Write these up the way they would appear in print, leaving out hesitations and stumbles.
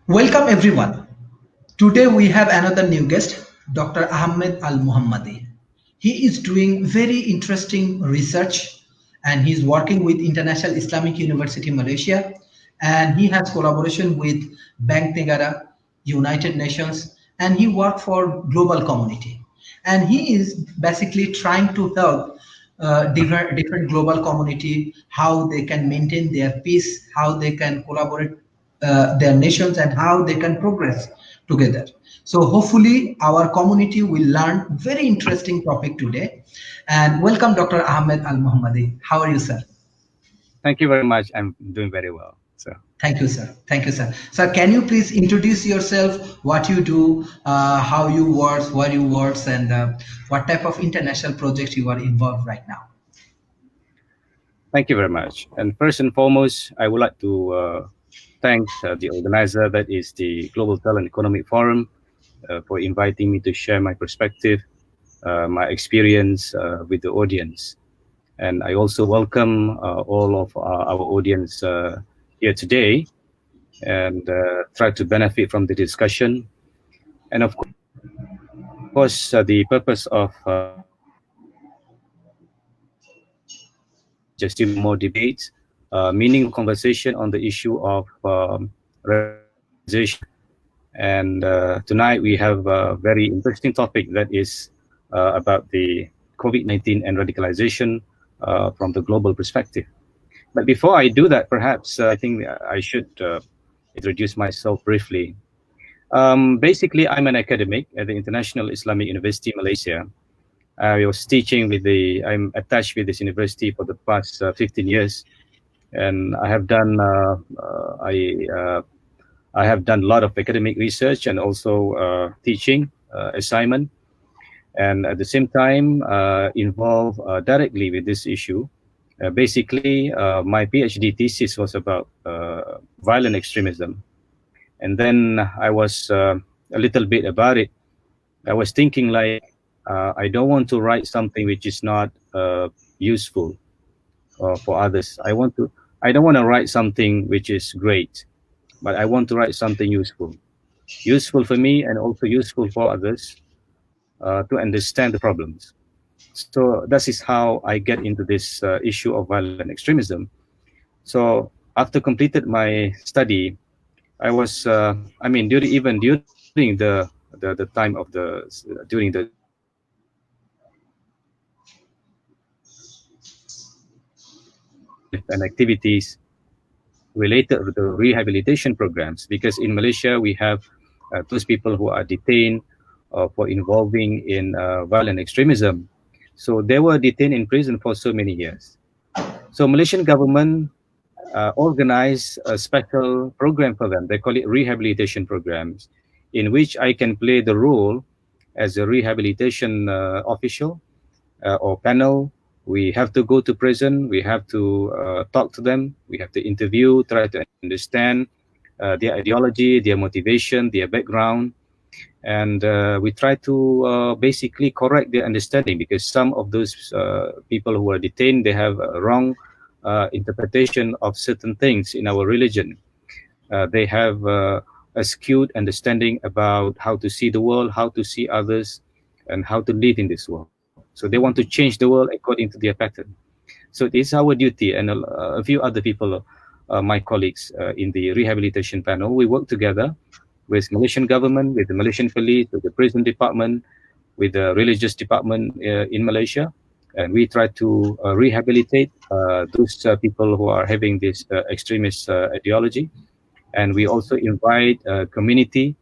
Welcome everyone. Today we have another new guest, Dr. Ahmed Al Muhammadi. He is doing very interesting research and he's working with International Islamic University Malaysia, and he has collaboration with Bank Negara, United Nations, and he worked for global community. And he is basically trying to help different global community, how they can maintain their peace, how they can collaborate their nations, and how they can progress together. So hopefully our community will learn very interesting topic today. And welcome Dr. Ahmed Al Muhammadi. How are you, sir? Thank you very much. I'm doing very well. So, Thank you, sir. Thank you, sir. Sir, can you please introduce yourself, what you do, how you work, where you work, and what type of international projects you are involved right now? thank you very much. And first and foremost, I would like to thank the organizer, that is the Global Talent Economic Forum, for inviting me to share my perspective, my experience with the audience. And I also welcome all of our audience here today and try to benefit from the discussion. And of course, the purpose of just more debates, meaningful conversation on the issue of radicalization. And tonight we have a very interesting topic that is about the COVID-19 and radicalization from the global perspective. But before I do that, perhaps I think I should introduce myself briefly. Basically, I'm an academic at the International Islamic University, Malaysia. I was teaching I'm attached with this university for the past 15 years, and I have done I have done a lot of academic research and also teaching assignment, and at the same time involved directly with this issue. Basically, my PhD thesis was about violent extremism, and then I was a little bit about it. I was thinking like, I don't want to write something which is not useful for others. I don't want to write something which is great, but I want to write something useful for me and also useful for others to understand the problems. So that is how I get into this issue of violent extremism. So after completed my study, I was, during the time of during the and activities related to the rehabilitation programs, because in Malaysia we have those people who are detained for involving in violent extremism. So they were detained in prison for so many years. So Malaysian government organized a special program for them. They call it rehabilitation programs, in which I can play the role as a rehabilitation official or panel. We have to go to prison, we have to talk to them, we have to interview, try to understand their ideology, their motivation, their background, and we try to basically correct their understanding, because some of those people who are detained, they have a wrong interpretation of certain things in our religion. They have a skewed understanding about how to see the world, how to see others, and how to live in this world. So they want to change the world according to their pattern. So it is our duty, and a few other people, my colleagues in the rehabilitation panel, we work together with Malaysian government, with the Malaysian police, with the prison department, with the religious department in Malaysia, and we try to rehabilitate those people who are having this extremist ideology. And we also invite community,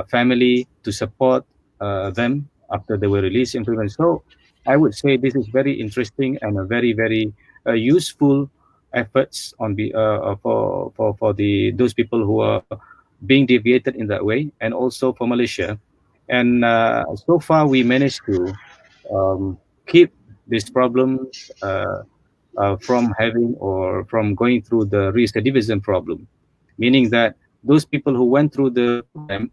family to support them after they were released in prison. So I would say this is very interesting and a very useful efforts on the for those people who are being deviated in that way, and also for Malaysia. And so far we managed to keep these problems from having or from going through the recidivism problem, meaning that those people who went through the program,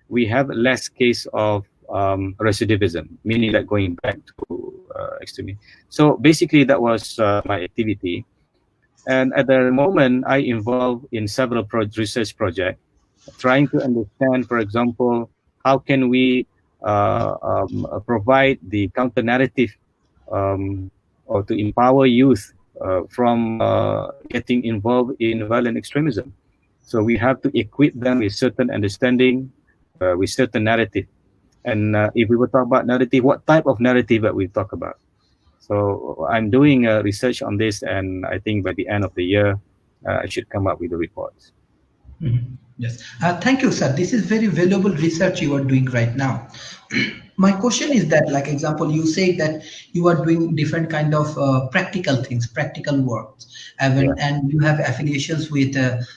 we have less case of recidivism, meaning that going back to extremism. So basically that was my activity. And at the moment I involved in several research projects. trying to understand, for example, how can we provide the counter narrative, um, or to empower youth from getting involved in violent extremism. So we have to equip them with certain understanding, with certain narrative. And if we were talk about narrative, what type of narrative that we talk about? So I'm doing research on this, and I think by the end of the year, I should come up with the reports. Mhm. Yes. Thank you, sir. This is very valuable research you are doing right now. My question is that, like example, you say that you are doing different kind of practical things, practical works, Yeah. and you have affiliations with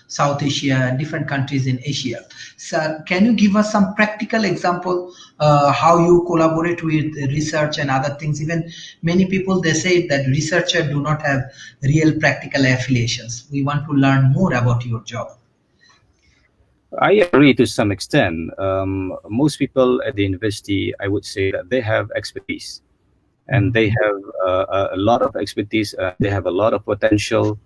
South Asia and different countries in Asia. Sir, can you give us some practical example how you collaborate with research and other things? Even many people they say that researchers do not have real practical affiliations. We want to learn more about your job. I agree to some extent. Most people at the university, I would say that they have expertise, and they have a lot of expertise. They have a lot of potential,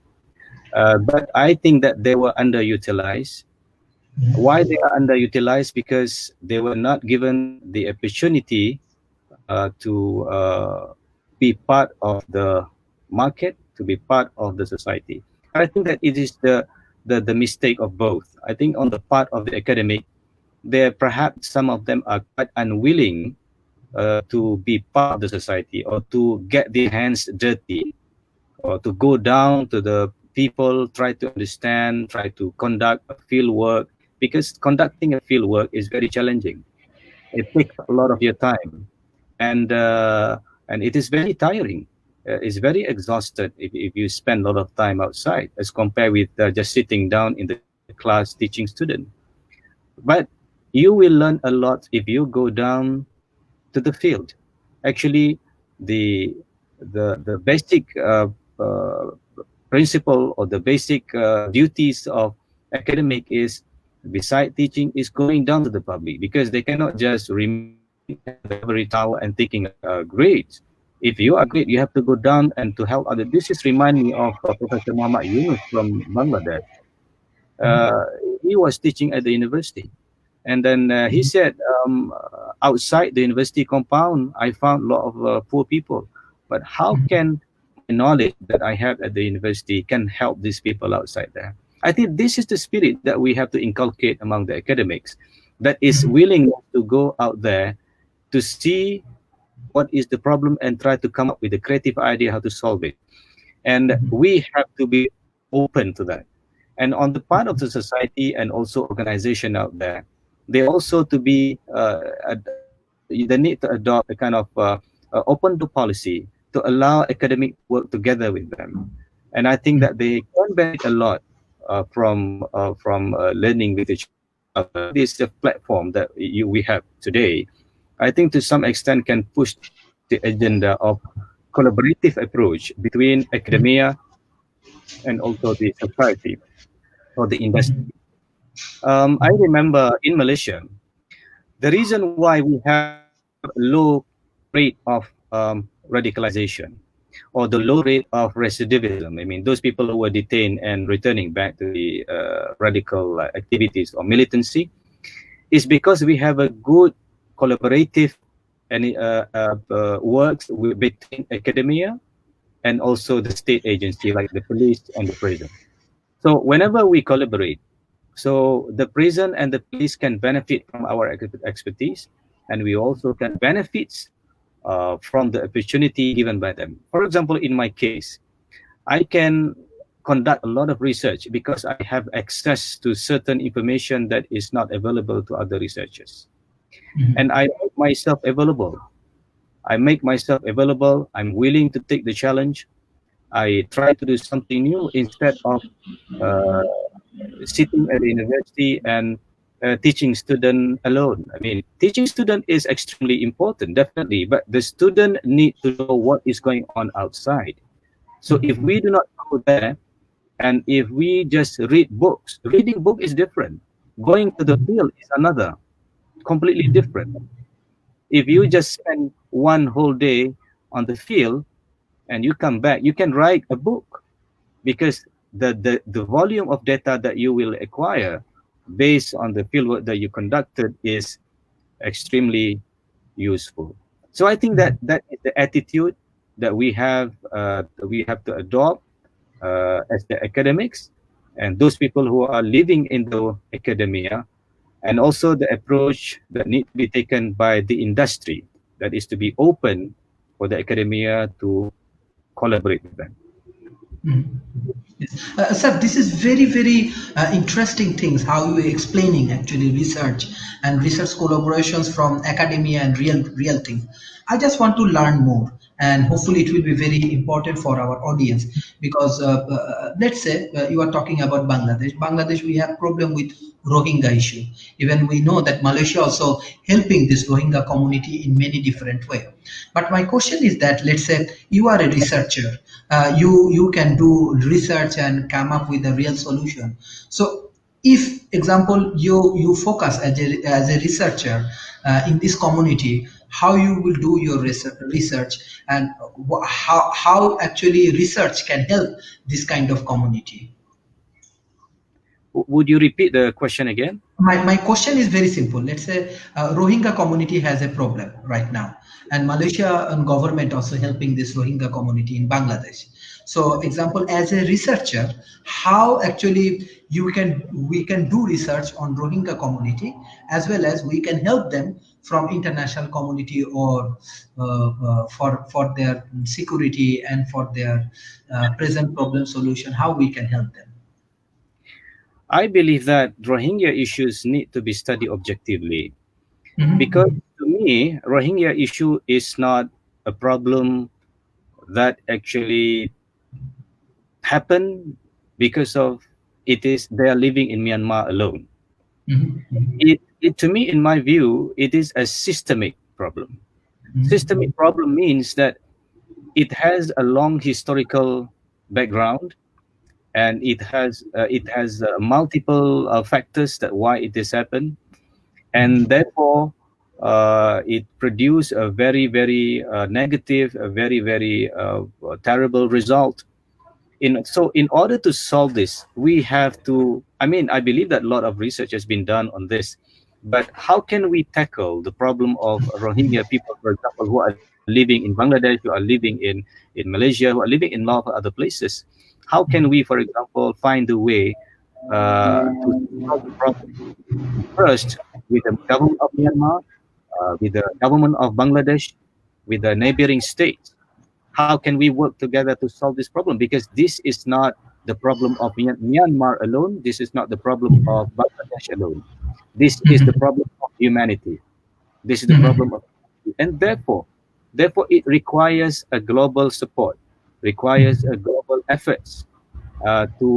but I think that they were underutilized. Why they are underutilized? Because they were not given the opportunity to be part of the market, to be part of the society. And I think that it is the mistake of both. I think on the part of the academic, there perhaps some of them are quite unwilling to be part of the society, or to get their hands dirty, or to go down to the people, try to understand, try to conduct a field work, because conducting a field work is very challenging. It takes up a lot of your time, and it is very tiring. It's very exhausted if you spend a lot of time outside, as compared with just sitting down in the class teaching student. But you will learn a lot if you go down to the field. Actually, the the basic uh, principle, or the basic duties of academic is, beside teaching, is going down to the public, because they cannot just remain at the ivory tower and taking grades. If you are great, you have to go down and to help others. This is remind me of Professor Muhammad Yunus from Bangladesh. uh, he was teaching at the university, and then he said, outside the university compound, I found a lot of poor people. But how can my knowledge that I have at the university can help these people outside there? I think this is the spirit that we have to inculcate among the academics, that is willing to go out there to see what is the problem and try to come up with a creative idea how to solve it. And we have to be open to that. And on the part of the society and also organization out there, they also to be they need to adopt a kind of open door policy to allow academic to work together with them. And I think that they can benefit a lot from learning with each other. And I think this platform that we have today, I think to some extent can push the agenda of collaborative approach between academia and also the society or the industry. I remember in Malaysia, the reason why we have low rate of radicalization, or the low rate of recidivism, I mean, those people who were detained and returning back to the radical activities or militancy, is because we have a good collaborative and works between academia and also the state agency like the police and the prison. So whenever we collaborate, so the prison and the police can benefit from our expertise, and we also can benefit from the opportunity given by them. For example, in my case, I can conduct a lot of research because I have access to certain information that is not available to other researchers. And I make myself available. I'm willing to take the challenge. I try to do something new instead of uh, sitting at the university and teaching student alone. I mean, teaching student is extremely important, definitely, but the student need to know what is going on outside. So if we do not go there, and if we just read books, reading book is different. Going to the field is another, completely different. If you just spend one whole day on the field and you come back, you can write a book, because the volume of data that you will acquire based on the fieldwork that you conducted is extremely useful. So I think that that is the attitude that we have to adopt as the academics and those people who are living in the academia, and also the approach that need to be taken by the industry, that is to be open for the academia to collaborate with them. Yes. Sir, this is very, very interesting things how you are explaining actually research and research collaborations from academia and real things. I just want to learn more, and hopefully it will be very important for our audience because let's say you are talking about Bangladesh. Bangladesh, we have problem with Rohingya issue. Even we know that Malaysia also helping this Rohingya community in many different way. But my question is that let's say you are a researcher, you can do research and come up with a real solution. So if example you focus as a researcher in this community, how you will do your research and how actually research can help this kind of community. Would you repeat the question again? My question is very simple. Let's say Rohingya community has a problem right now, and Malaysia and government also helping this Rohingya community in Bangladesh. So, example, as a researcher, how actually we can do research on Rohingya community as well as we can help them from international community or for their security and for their present problem solution. How we can help them. I believe that Rohingya issues need to be studied objectively, because Mhm, to me, Rohingya issue is not a problem that actually happened because of it is they are living in Myanmar alone. mhm, mhm, It to me, in my view, it is a systemic problem. mhm, Systemic problem means that it has a long historical background, and it has multiple factors that why it has happened, and therefore it produced a very negative, a very terrible result. In order to solve this, we have to, I mean, I believe that a lot of research has been done on this, but how can we tackle the problem of Rohingya people, for example, who are living in Bangladesh, who are living in Malaysia, who are living in a lot of other places? How can we, for example, find a way to solve the problem? First, with the government of Myanmar, with the government of Bangladesh, with the neighboring states. How can we work together to solve this problem? Because this is not the problem of Myanmar alone. This is not the problem of Bangladesh alone. This is the mhm, problem of humanity. This is the mhm, problem of humanity. And therefore, it requires a global support, requires a global efforts to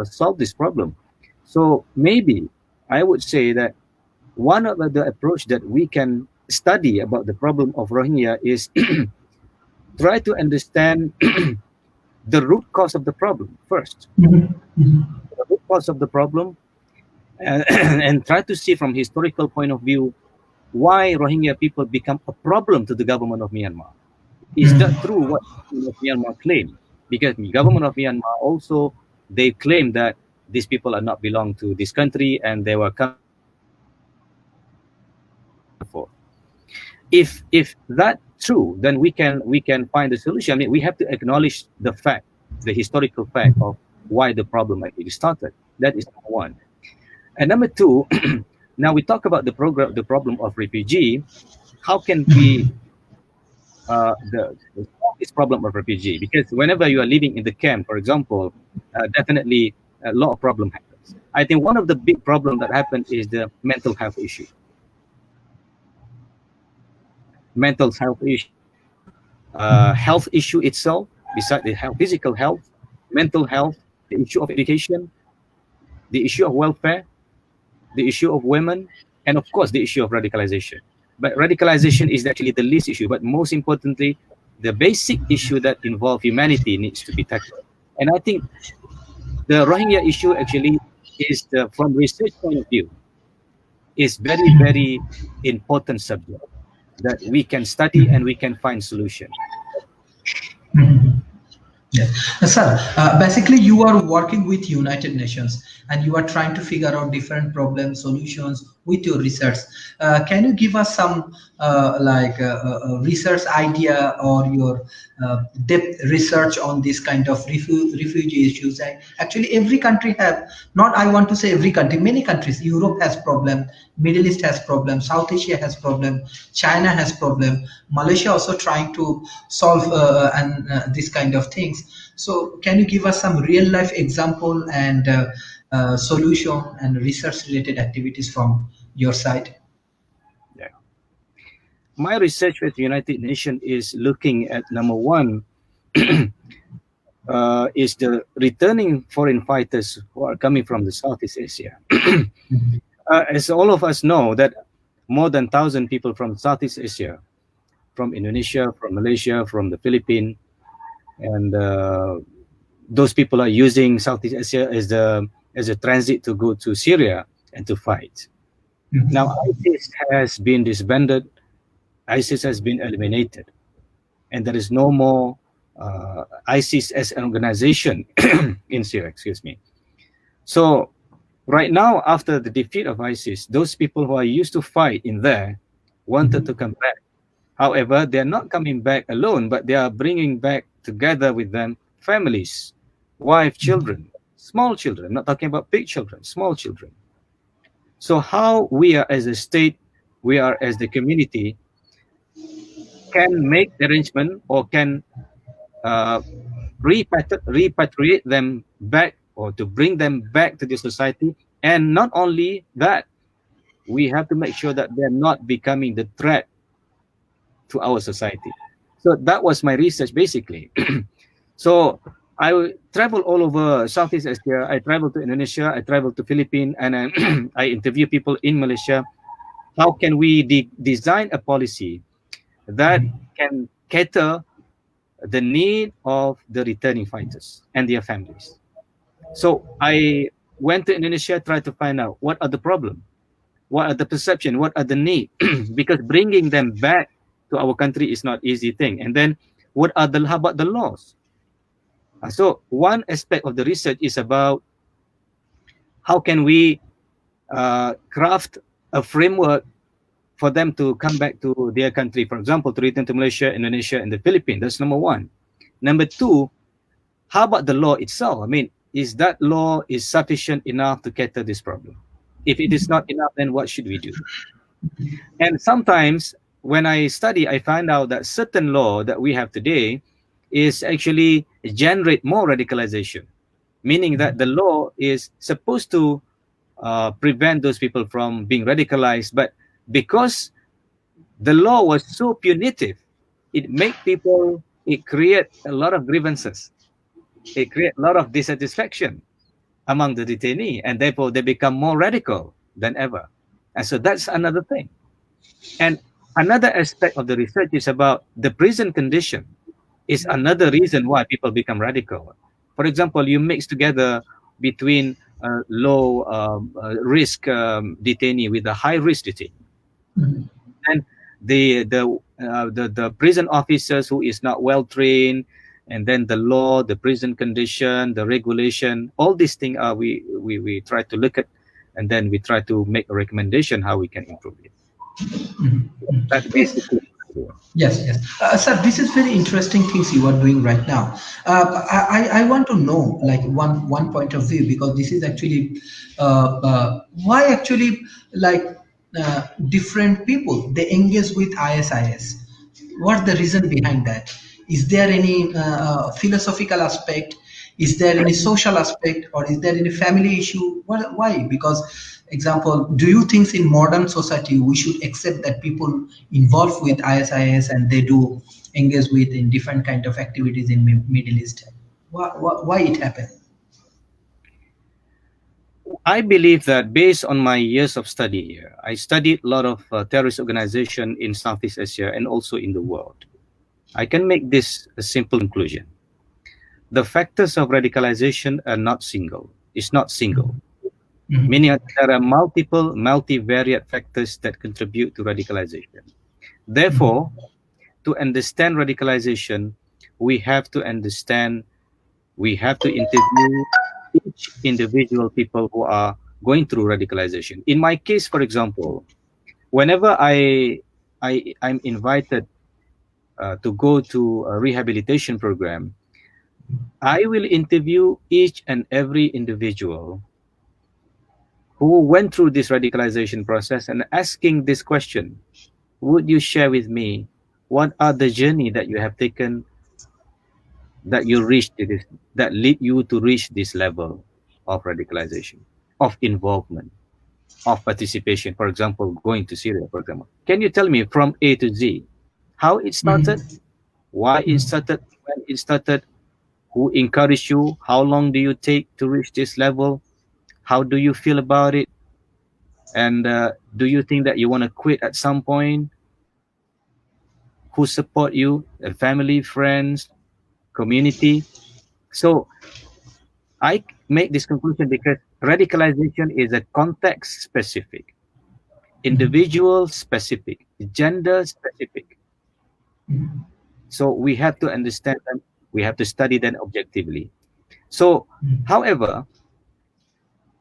solve this problem. So maybe I would say that one of the approach that we can study about the problem of Rohingya is try to understand the root cause of the problem first. mhm, mhm, The root cause of the problem, and try to see from historical point of view why Rohingya people become a problem to the government of Myanmar. Is that true what the government of Myanmar claim? Because the government of Myanmar also, they claim that these people are not belong to this country and they were coming here for. If that's true, then we can find a solution. I mean, we have to acknowledge the fact, the historical fact of why the problem actually started. That is number one. And number two, now we talk about the problem of refugee. How can we solve this problem of refugee? Because whenever you are living in the camp, for example, definitely a lot of problem happens. I think one of the big problem that happened is the mental health issue. Mental health issue, health issue itself, beside the health, physical health, mental health, the issue of education, the issue of welfare, the issue of women, and of course the issue of radicalization. But radicalization is actually the least issue, but most importantly, the basic issue that involve humanity needs to be tackled. And I think the Rohingya issue actually is from research point of view, is very important subject that we can study and we can find solution. mhm. Yes, sir. Basically, you are working with United Nations, and you are trying to figure out different problem solutions with your research. Can you give us some research idea or your depth research on this kind of refugee issues? Actually, every country have, not I want to say every country, many countries. Europe has problem, Middle East has problem, South Asia has problem, China has problem, Malaysia also trying to solve and this kind of things. So can you give us some real life example and solution and research related activities from your side? Yeah. My research with the United Nations is looking at number one, is the returning foreign fighters who are coming from the Southeast Asia. As all of us know, that more than 1,000 people from Southeast Asia, from Indonesia, from Malaysia, from the Philippines, and those people are using Southeast Asia as a transit to go to Syria and to fight. Now, ISIS has been disbanded, ISIS has been eliminated, and there is no more ISIS as an organization in Syria, excuse me. So right now, after the defeat of ISIS, those people who are used to fight in there wanted to come back. However, they're not coming back alone, but they are bringing back together with them families, wife, children, small children, not talking about big children, small children. So how we are as a state, we are as the community, can make arrangement or can uh, repatriate them back or to bring them back to the society. And not only that, we have to make sure that they're not becoming the threat to our society. So that was my research basically. So I travel all over Southeast Asia. I travel to Indonesia, I travel to Philippines, and I interview people in Malaysia. How can we design a policy that can cater the need of the returning fighters and their families? So I went to Indonesia, tried to find out what are the problem, what are the perception, what are the need, because bringing them back to our country is not easy thing. And then how about the laws? So one aspect of the research is about how can we craft a framework for them to come back to their country, for example, to return to Malaysia, Indonesia, and the Philippines. That's number one. Number two, how about the law itself? I mean, is that law is sufficient enough to cater this problem? If it is not enough, then what should we do? And sometimes when I study, I find out that certain law that we have today is actually generate more radicalization, meaning that the law is supposed to prevent those people from being radicalized, but because the law was so punitive, it create a lot of grievances, it create a lot of dissatisfaction among the detainee, and therefore they become more radical than ever. And so that's another thing. And another aspect of the research is about the prison condition is another reason why people become radical. For example, you mix together between low risk detainee with a high risk detainee, and the prison officers who is not well trained, and then the law, the prison condition, the regulation, all these things are we try to look at, and then we try to make a recommendation how we can improve it. That Yes. basically. Yes, yes. Sir, this is very interesting things you are doing right now. I want to know like one point of view, because this is actually why actually like different people they engage with ISIS. What's the reason behind that? Is there any philosophical aspect? Is there any social aspect, or is there any family issue? Why? Because, example, do you think in modern society we should accept that people involved with ISIS and they do engage with in different kind of activities in Middle East? Why it happened? I believe that based on my years of study here, I studied a lot of terrorist organization in Southeast Asia and also in the world. I can make this a simple conclusion. The factors of radicalization are not single. It's not single. Mhm. Meaning there are multiple, multivariate factors that contribute to radicalization. Therefore, to understand radicalization, we have to understand We have to interview each individual people who are going through radicalization. In my case, for example, whenever I'm invited to go to a rehabilitation program, I will interview each and every individual who went through this radicalization process and asking this question: would you share with me what are the journey that you have taken, that you reached to this, that lead you to reach this level of radicalization, of involvement, of participation? For example, going to Syria, for example. Can you tell me from A to Z how it started, Mhm. why it started, when it started, who encouraged you, how long do you take to reach this level, how do you feel about it, and do you think that you want to quit at some point, who support you, family, friends, community? So I make this conclusion because radicalization is a context specific, individual specific, gender specific. So we have to understand them, we have to study them objectively. So, however,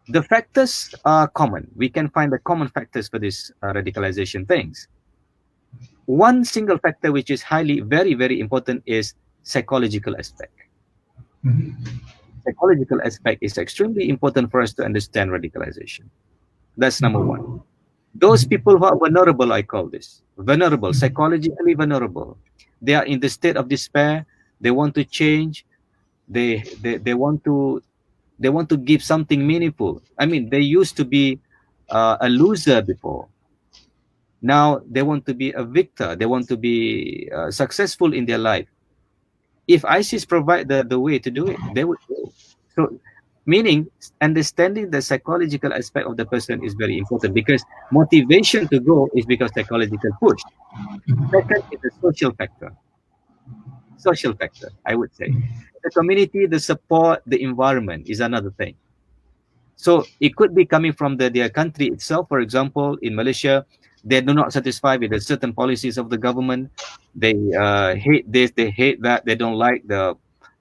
the factors are common. We can find the common factors for this radicalization things. One single factor which is highly, very, very important is psychological aspect. Psychological aspect is extremely important for us to understand radicalization. That's number one. Those people who are vulnerable, I call this vulnerable, psychologically vulnerable. They are in the state of despair. They want to change. They want to, they want to give something meaningful. I mean, they used to be a loser before. Now they want to be a victor. They want to be successful in their life. If ISIS provide the way to do it, they would go. So, meaning understanding the psychological aspect of the person is very important, because motivation to go is because psychological push. Second is the social factor. Social factor, I would say. The community, the support, the environment is another thing. So it could be coming from their country itself. For example, in Malaysia, they do not satisfy with the certain policies of the government. They hate this, they hate that. They don't like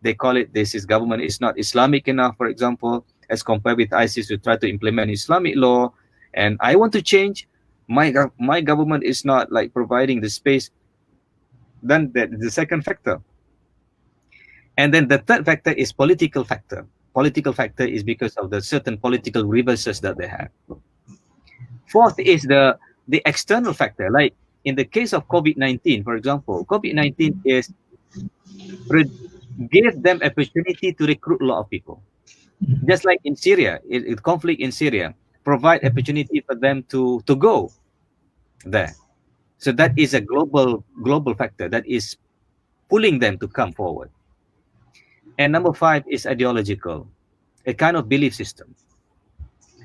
they call it, this is government is not Islamic enough, for example, as compared with ISIS who try to implement Islamic law. And I want to change. My government is not like providing the space. Then the second factor. And then the third factor is political factor. Political factor is because of the certain political reverses that they have. Fourth is the external factor. Like in the case of COVID-19, for example, COVID-19 is gave them opportunity to recruit a lot of people. Just like in Syria, conflict in Syria provide opportunity for them to go there. So that is a global factor that is pulling them to come forward. And number five is ideological, a kind of belief system.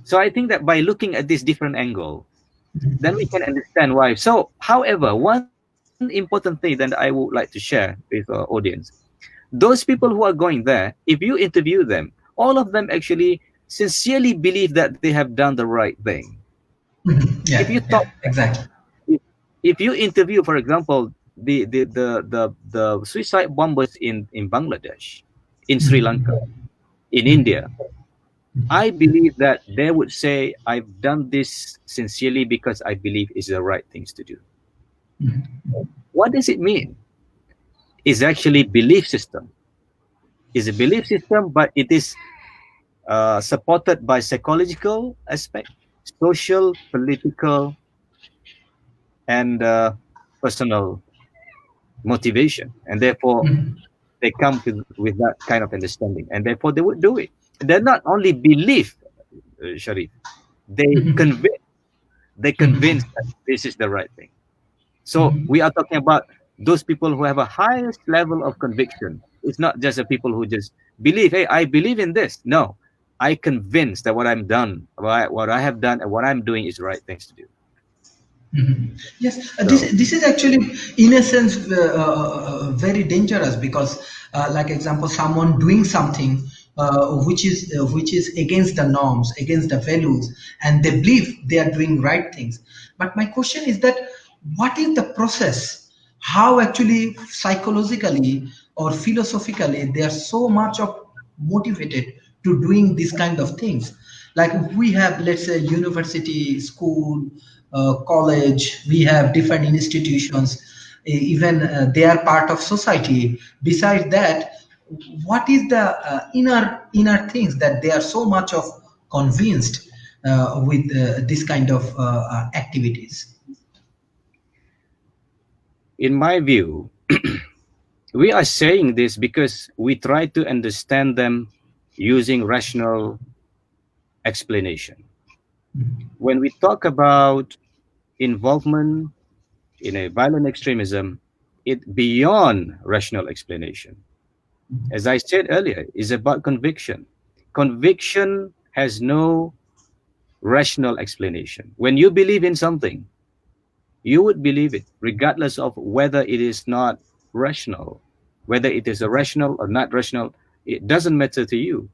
So I think that by looking at this different angle, then we can understand why. So, however, one important thing that I would like to share with our audience: those people who are going there, if you interview them, all of them actually sincerely believe that they have done the right thing. If Yeah, you yeah, talk, exactly. if you interview, for example, the suicide bombers in Bangladesh, in Sri Lanka, in India, I believe that they would say, I've done this sincerely because I believe it's the right things to do. What does it mean? Is actually belief system. Is a belief system, but it is supported by psychological aspect, social, political, and personal motivation, and therefore they come with that kind of understanding, and therefore they would do it. They not only believe, Sharif, they convince, they convince that this is the right thing. So we are talking about those people who have a highest level of conviction. It's not just the people who just believe, hey, I believe in this. No, I convinced that what I have done and what I'm doing is the right things to do. Yes, So this is actually, in a sense, very dangerous because, like example, someone doing something which is against the norms, against the values, and they believe they are doing right things. But my question is that, what is the process? How actually psychologically or philosophically they are so much of motivated to doing these kind of things. Like we have, let's say, university, school, college, we have different institutions, even they are part of society. Besides that, what is the inner things that they are so much of convinced with this kind of activities? In my view, we are saying this because we try to understand them using rational explanation. When we talk about involvement in a violent extremism, it beyond rational explanation. As I said earlier, is about conviction. Conviction has no rational explanation. When you believe in something, you would believe it, regardless of whether it is not rational, whether it is a rational or not rational. It doesn't matter to you.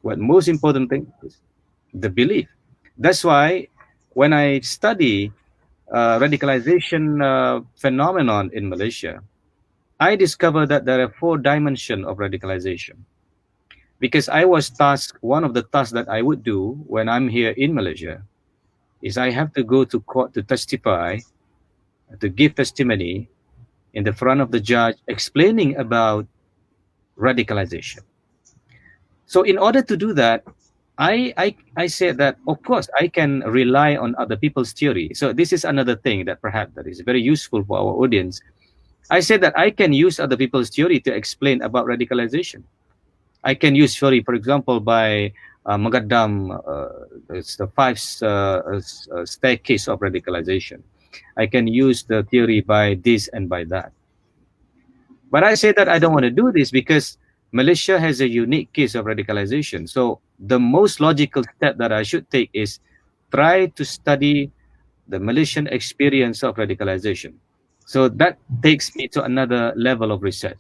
What most important thing is the belief. That's why when I study radicalization phenomenon in Malaysia, I discovered that there are four dimensions of radicalization. Because I was tasked, one of the tasks that I would do when I'm here in Malaysia is I have to go to court to testify, to give testimony in the front of the judge, explaining about radicalization. So in order to do that, I said that of course I can rely on other people's theory. So this is another thing that perhaps that is very useful for our audience. I said that I can use other people's theory to explain about radicalization. I can use theory, for example, by Magadam, it's the five staircase of radicalization. I can use the theory by this and by that. But I say that I don't want to do this because Malaysia has a unique case of radicalization. So the most logical step that I should take is try to study the Malaysian experience of radicalization. So that takes me to another level of research,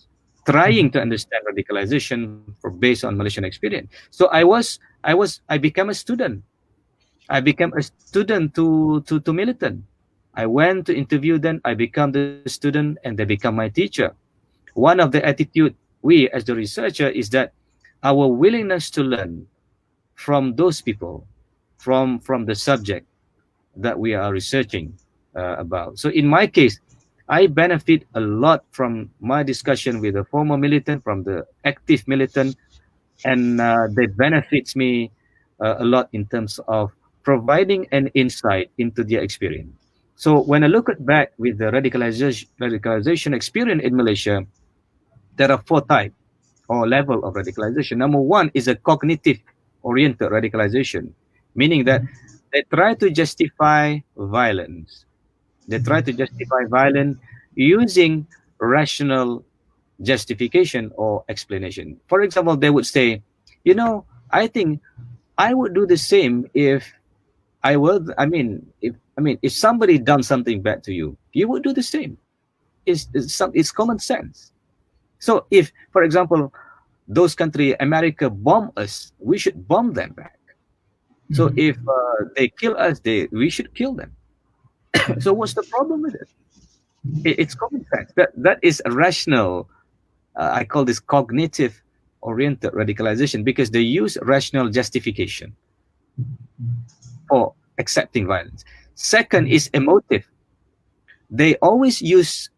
trying to understand radicalization based on Malaysian experience. So I became a student. I became a student to militant. I went to interview them. I become the student, and they become my teacher. One of the attitude we as the researcher is that our willingness to learn from those people, from the subject that we are researching about. So in my case, I benefit a lot from my discussion with the former militant, from the active militant, and they benefits me a lot in terms of providing an insight into their experience. So when I look at back with the radicalization experience in Malaysia, there are four types or level of radicalization. Number one is a cognitive oriented radicalization, meaning that they try to justify violence. They try to justify violence using rational justification or explanation. For example, they would say, I think I would do the same if I were, if somebody done something bad to you, you would do the same. It's common sense. So if, for example, those country, America, bomb us, we should bomb them back. So if they kill us, we should kill them. So what's the problem with it? It's common sense. That is a rational. I call this cognitive oriented radicalization because they use rational justification for accepting violence. Second is emotive. They always use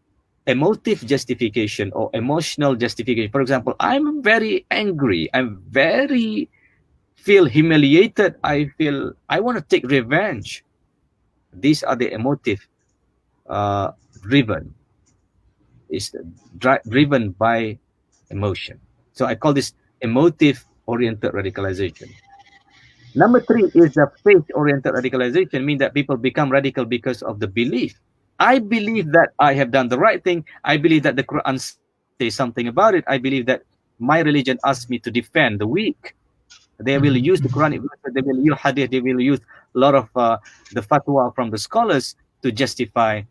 emotive justification or emotional justification. For example, I'm very angry. I'm very feel humiliated. I want to take revenge. These are the emotive driven. Is driven by emotion. So I call this emotive oriented radicalization. Number three is the faith oriented radicalization, mean that people become radical because of the belief. I believe that I have done the right thing. I believe that the Quran says something about it. I believe that my religion asks me to defend the weak. They will use the Quran, they will use hadith, they will use a lot of the fatwa from the scholars to justify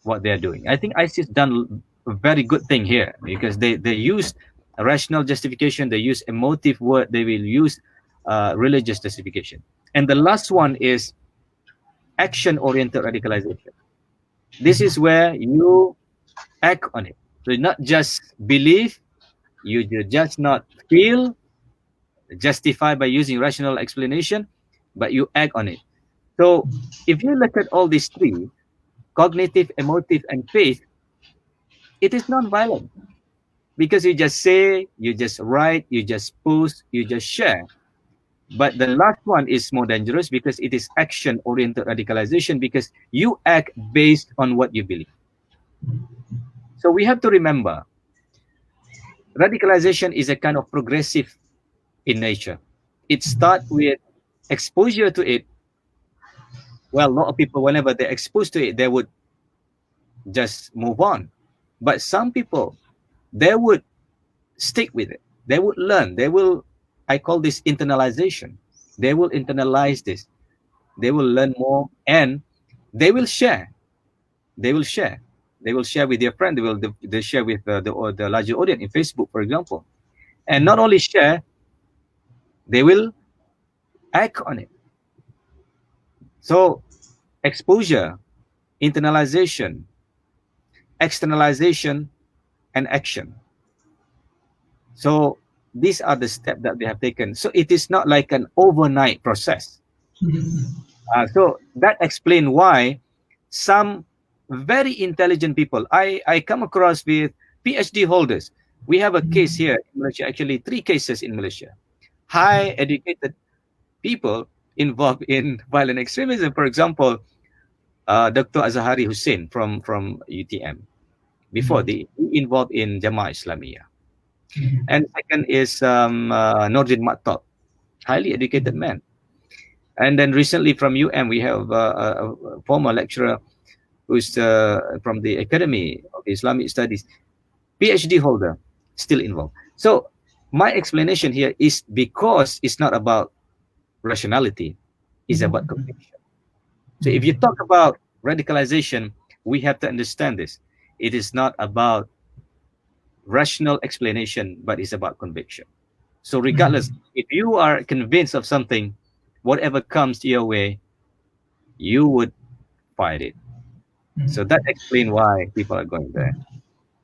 what they are doing. I think ISIS done a very good thing here because they use a rational justification, they use emotive word, they will use religious justification. And the last one is action-oriented radicalization. This is where you act on it. So not just believe, you just not feel, justify by using rational explanation, but you act on it. So if you look at all these three, cognitive, emotive, and faith, it is non-violent because you just say, you just write, you just post, you just share. But the last one is more dangerous because it is action-oriented radicalization because you act based on what you believe. So we have to remember, radicalization is a kind of progressive in nature. It starts with exposure to it. Well, a lot of people, whenever they're exposed to it, they would just move on. But some people, they would stick with it. They would learn. They will, I call this internalization. They will internalize this. They will learn more and they will share. They will share. They will share with their friend. They share with the larger audience in Facebook, for example. And not only share, they will act on it. So exposure, internalization, externalization, and action. So these are the steps that they have taken. So it is not like an overnight process. So that explains why some very intelligent people, I come across with PhD holders. We have a case here in Malaysia, actually 3 cases in Malaysia. High educated people involved in violent extremism. For example, Dr. Azahari Hussein from UTM. Before, he involved in Jamaah Islamiyah. And second is Nordin Maktab, highly educated man. And then recently from UM, we have a former lecturer who's from the Academy of Islamic Studies, PhD holder, still involved. So my explanation here is because it's not about rationality, it's about conviction. So if you talk about radicalization, we have to understand this. It is not about rational explanation, but it's about conviction. So regardless, if you are convinced of something, whatever comes your way, you would fight it. So that explains why people are going there.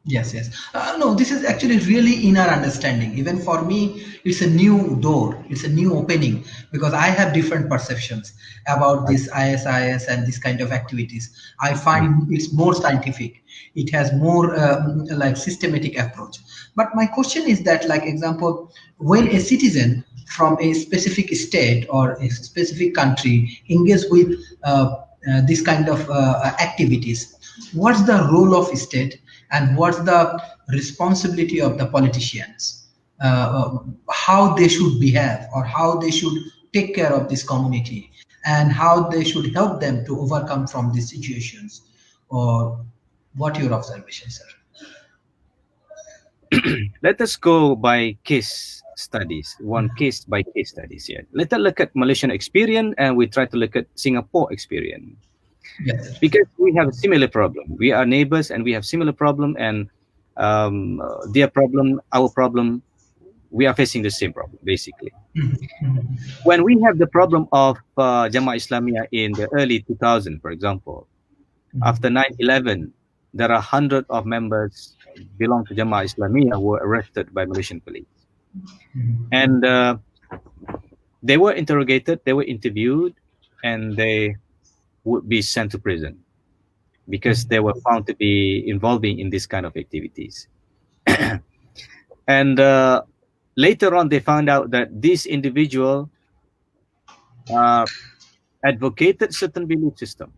Yes, yes. No, this is actually really inner understanding. Even for me, it's a new door, it's a new opening because I have different perceptions about this ISIS and this kind of activities. I find it's more scientific, it has more like systematic approach. But my question is that, like, example, when a citizen from a specific state or a specific country engage with this kind of activities, what's the role of state and what's the responsibility of the politicians, how they should behave or how they should take care of this community and how they should help them to overcome from these situations, or what your observation, sir? Let us go by case studies, one case by case studies here. Let us look at Malaysian experience and we try to look at Singapore experience. Yes, sir. Because we have a similar problem. We are neighbors and we have similar problem, and their problem, our problem, we are facing the same problem, basically. When we have the problem of Jamaah Islamiyah in the early 2000, for example, after 9/11, there are hundreds of members belong to Jamaah Islamiyah who were arrested by Malaysian police. And they were interrogated, they were interviewed, and they would be sent to prison because they were found to be involving in this kind of activities. And later on, they found out that this individual advocated certain belief system.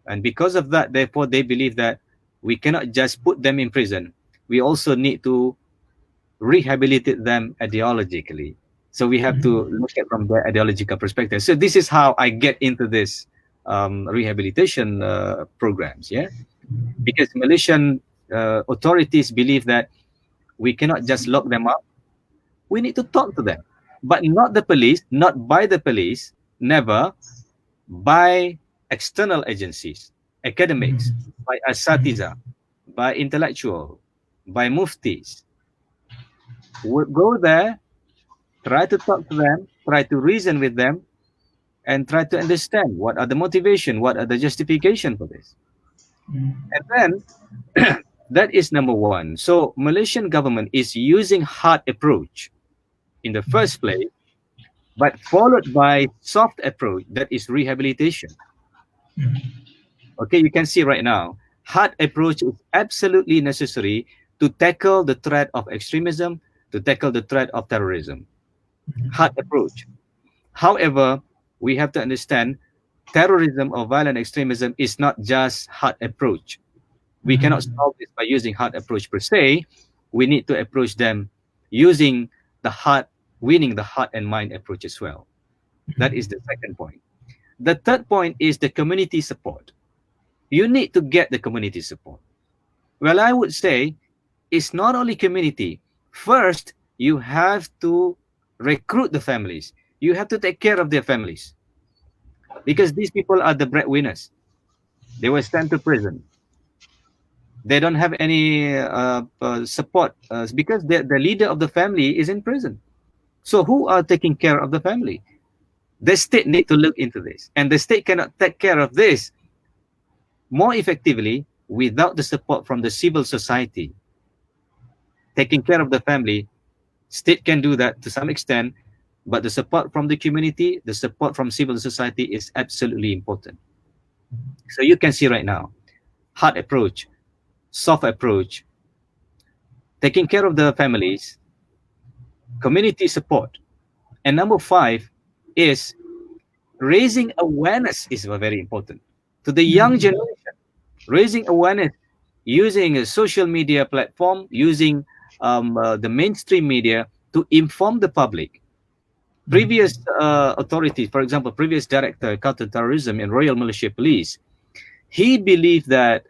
And because of that, therefore, they believe that we cannot just put them in prison. We also need to rehabilitate them ideologically. So we have to look at from their ideological perspective. So this is how I get into this rehabilitation programs, yeah? Because Malaysian authorities believe that we cannot just lock them up. We need to talk to them, but not the police, not by the police, never by external agencies, academics, by asatiza, by intellectual, by muftis. We'll go there, try to talk to them, try to reason with them, and try to understand what are the motivation, what are the justification for this. And then that is number one. So Malaysian government is using hard approach in the first place, but followed by soft approach, that is rehabilitation. Okay, you can see right now, hard approach is absolutely necessary to tackle the threat of extremism, to tackle the threat of terrorism. Hard approach. However, we have to understand terrorism or violent extremism is not just hard approach. We cannot solve this by using hard approach per se. We need to approach them using the heart, winning the heart and mind approach as well. That is the second point. The third point is the community support. You need to get the community support. Well, I would say it's not only community. First, you have to recruit the families. You have to take care of their families because these people are the breadwinners. They were sent to prison. They don't have any support because the leader of the family is in prison. So who are taking care of the family? The state need to look into this, and the state cannot take care of this more effectively without the support from the civil society. Taking care of the family, state can do that to some extent, but the support from the community, the support from civil society is absolutely important. So you can see right now, hard approach, soft approach, taking care of the families, community support. And number 5 is raising awareness is very important to the young generation. Raising awareness using a social media platform, using the mainstream media to inform the public. Previous authorities, for example, previous director counterterrorism in Royal Malaysia Police, he believed that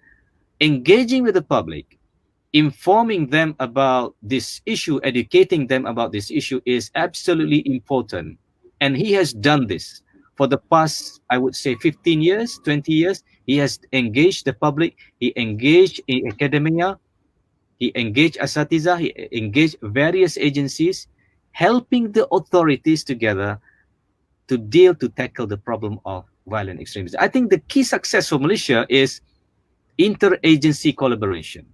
engaging with the public, informing them about this issue, educating them about this issue is absolutely important. And he has done this for the past, I would say, 15 years, 20 years. He has engaged the public, he engaged in academia, he engaged asatiza, he engaged various agencies, helping the authorities together to tackle the problem of violent extremism. I think the key success for Malaysia is interagency collaboration.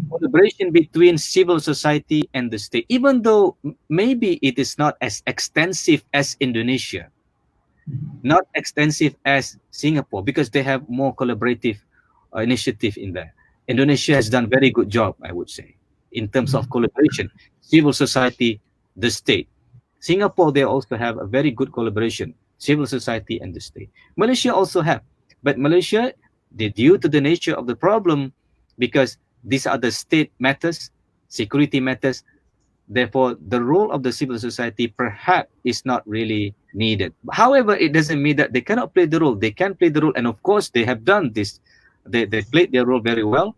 Collaboration between civil society and the state, even though maybe it is not as extensive as Indonesia, not extensive as Singapore, because they have more collaborative initiative in there. Indonesia has done very good job, I would say, in terms of collaboration, civil society, the state. Singapore, they also have a very good collaboration, civil society and the state. Malaysia also have, but Malaysia, due to the nature of the problem, because these are the state matters, security matters, therefore the role of the civil society perhaps is not really needed. However, it doesn't mean that they cannot play the role. They can play the role, and of course they have done this. They played their role very well,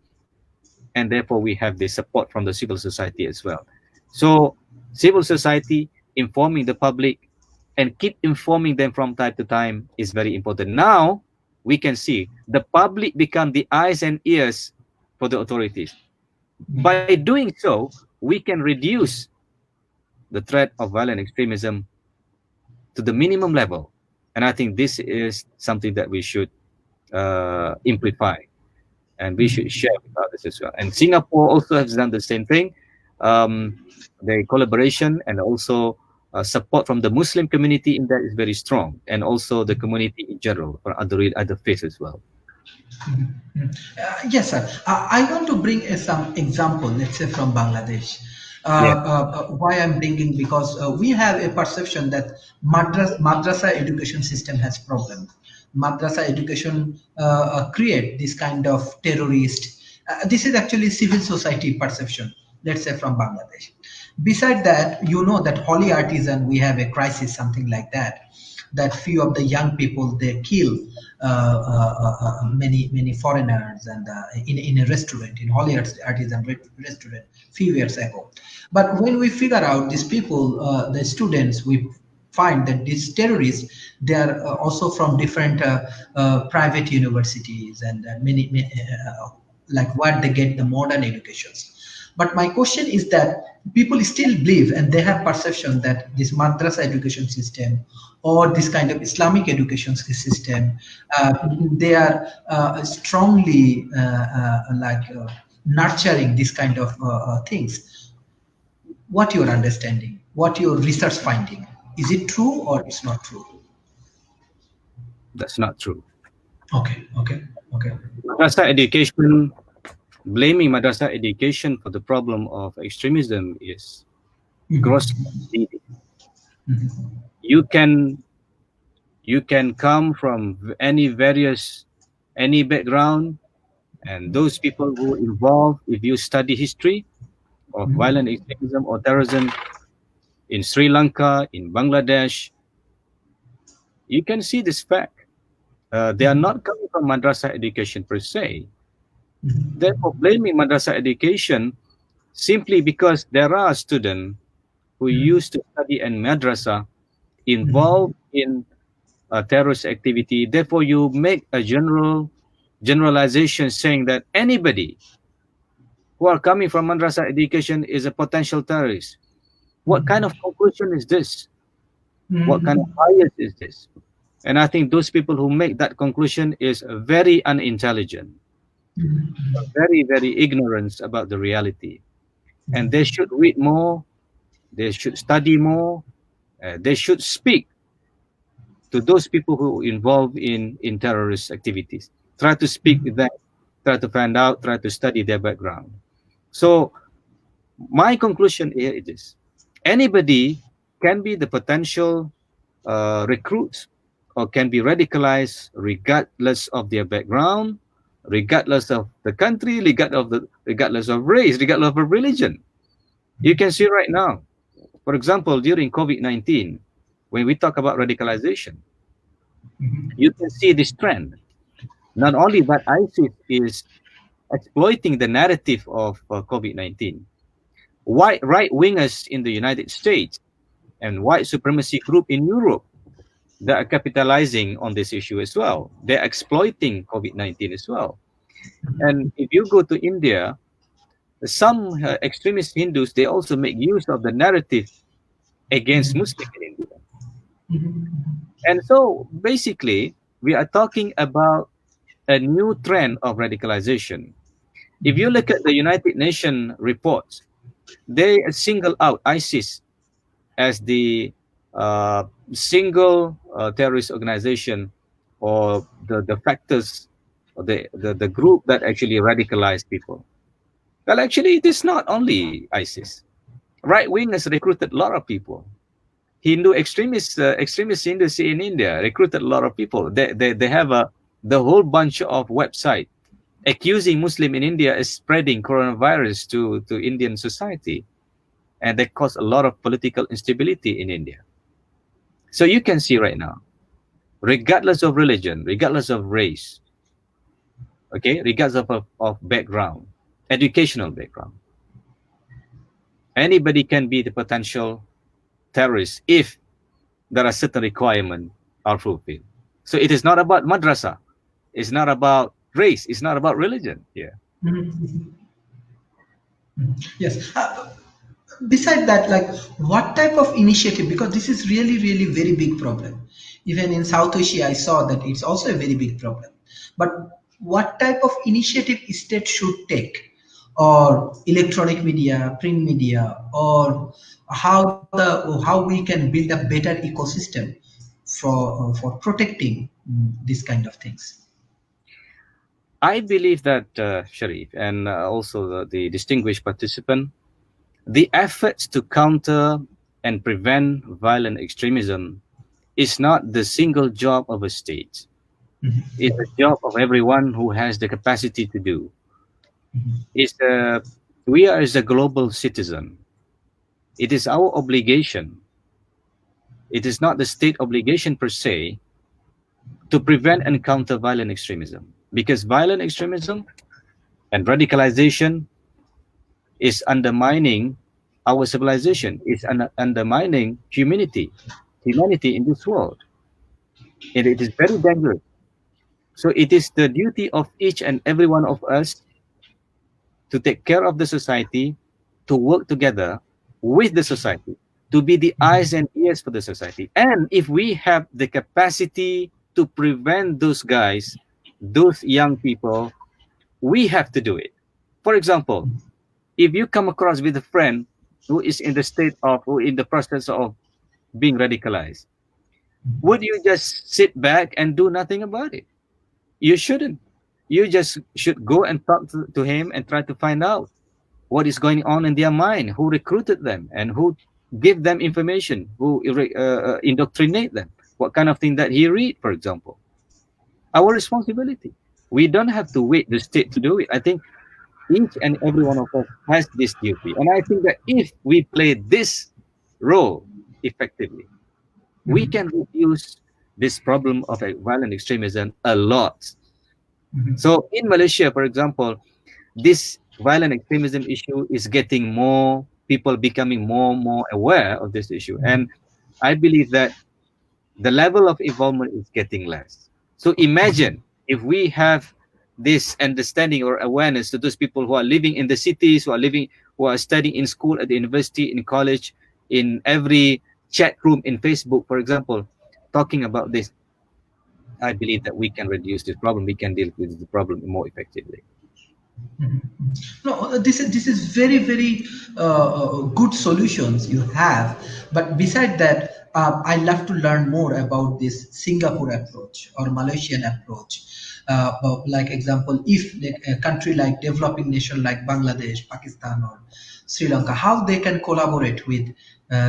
and therefore we have the support from the civil society as well. So civil society informing the public and keep informing them from time to time is very important. Now we can see the public become the eyes and ears for the authorities. By doing so, we can reduce the threat of violent extremism to the minimum level. And I think this is something that we should amplify, and we should share with others as well. And Singapore also has done the same thing. The collaboration and also support from the Muslim community in that is very strong, and also the community in general for other faiths as well. Yes, sir. I want to bring some example, let's say from Bangladesh. Yeah. Why I'm bringing, because we have a perception that madrasa education system has problem. Madrasa education create this kind of terrorist. This is actually civil society perception, let's say from Bangladesh. Beside that, you know that holy artisan, we have a crisis, something like that. That few of the young people, they kill many foreigners, and in a restaurant, in holy artisan restaurant few years ago. But when we figure out these people, the students, we find that these terrorists, they are also from different private universities, and like what they get the modern educations. But my question is that people still believe, and they have perception that this madrasa education system or this kind of Islamic education system, they are strongly nurturing this kind of things. What your understanding? what your research finding. Is it true or it's not true? That's not true. Okay, okay, okay. Madrasah education, blaming madrasah education for the problem of extremism is grossly misleading. You can come from any background, and those people who involved, if you study history of violent extremism or terrorism in Sri Lanka, in Bangladesh, you can see this fact. They are not coming from madrasah education per se. Therefore, blaming madrasah education simply because there are students who used to study in madrasa involved in terrorist activity. Therefore, you make a generalization saying that anybody who are coming from madrasa education is a potential terrorist. What kind of conclusion is this? What kind of bias is this? And I think those people who make that conclusion is very unintelligent, very, very ignorant about the reality. And they should read more, they should study more, they should speak to those people who involved in terrorist activities. Try to speak with them, try to find out, try to study their background. So my conclusion here is this: anybody can be the potential recruit or can be radicalized regardless of their background, regardless of the country, regardless of race, regardless of religion. You can see right now, for example, during COVID-19, when we talk about radicalization, you can see this trend. Not only that ISIS is exploiting the narrative of COVID-19, white right wingers in the United States and white supremacy group in Europe, they are capitalizing on this issue as well. They're exploiting COVID-19 as well. And if you go to India, some extremist Hindus, they also make use of the narrative against Muslims in India. And so basically, we are talking about a new trend of radicalization. If you look at the United Nations reports, they single out ISIS as the single terrorist organization, or the factors, or the group that actually radicalize people. Well, actually, it is not only ISIS. Right wingers recruited a lot of people. Hindu extremist Hindus in India recruited a lot of people. They have the whole bunch of website accusing Muslim in India is spreading coronavirus to Indian society, and they cause a lot of political instability in India. So you can see right now, regardless of religion, regardless of race, okay, regardless of background, educational background, anybody can be the potential terrorist if there are certain requirements are fulfilled. So it is not about madrasa, it's not about race, it's not about religion. Yeah. Yes. Beside that, like, what type of initiative, because this is really really very big problem. Even in South Asia I saw that it's also a very big problem. But what type of initiative state should take, or electronic media, print media, or how we can build a better ecosystem for protecting these kind of things. I believe that, Sharif, and also the distinguished participant, the efforts to counter and prevent violent extremism is not the single job of a state. It's a job of everyone who has the capacity to do. It's we are as a global citizen. It is our obligation. It is not the state obligation per se to prevent and counter violent extremism, because violent extremism and radicalization is undermining our civilization, is undermining humanity in this world. And it is very dangerous. So it is the duty of each and every one of us to take care of the society, to work together with the society, to be the eyes and ears for the society. And if we have the capacity to prevent those guys, those young people, we have to do it. For example, if you come across with a friend who is in the state of, who in the process of being radicalized, would you just sit back and do nothing about it? You shouldn't. You just should go and talk to him and try to find out what is going on in their mind, who recruited them, and who give them information, who indoctrinate them, what kind of thing that he read, for example. Our responsibility. We don't have to wait the state to do it. I think each and every one of us has this duty. And I think that if we play this role effectively, we can reduce this problem of violent extremism a lot. So in Malaysia, for example, this violent extremism issue is getting more, people becoming more and more aware of this issue. And I believe that the level of involvement is getting less. So imagine if we have this understanding or awareness to those people who are living in the cities, who are studying in school, at the university, in college, in every chat room in Facebook, for example, talking about this. I believe that we can reduce this problem. We can deal with the problem more effectively. No, this is very very good solutions you have. But beside that, I love to learn more about this Singapore approach or Malaysian approach. Like example, if a country like developing nation like Bangladesh, Pakistan, or Sri Lanka, how they can collaborate with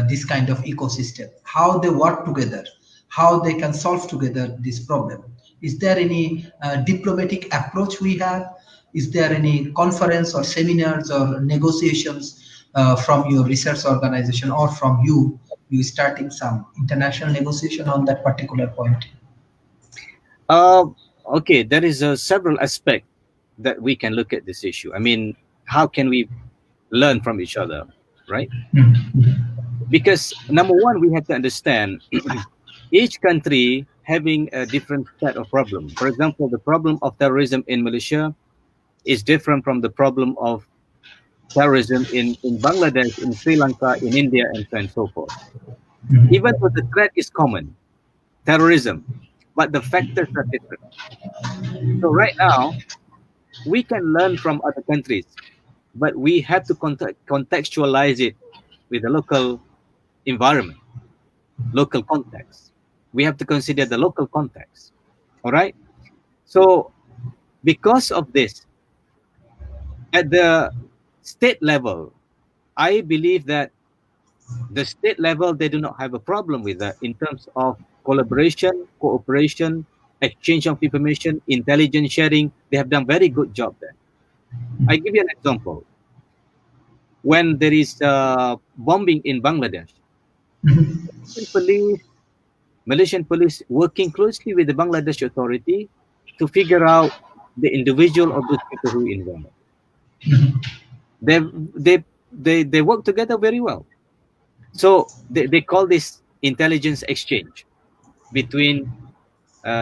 this kind of ecosystem, how they work together, how they can solve together this problem. Is there any diplomatic approach we have? Is there any conference or seminars or negotiations from your research organization or from you starting some international negotiation on that particular point? Uh, okay, there is several aspects that we can look at this issue. I mean, how can we learn from each other, right? Because number one, we have to understand each country having a different set of problem. For example, the problem of terrorism in Malaysia is different from the problem of terrorism in Bangladesh, in Sri Lanka, in India, and so on and so forth. Even though the threat is common, terrorism, but the factors are different. So right now, we can learn from other countries, but we have to contextualize it with the local environment, local context. We have to consider the local context. All right. So because of this, at the state level, I believe that the state level, they do not have a problem with that in terms of collaboration, cooperation, exchange of information, intelligence sharing. They have done very good job there. I give you an example. When there is bombing in Bangladesh, Malaysian police, Malaysian police working closely with the Bangladesh authority to figure out the individual of those people who involved. They they work together very well. So they call this intelligence exchange between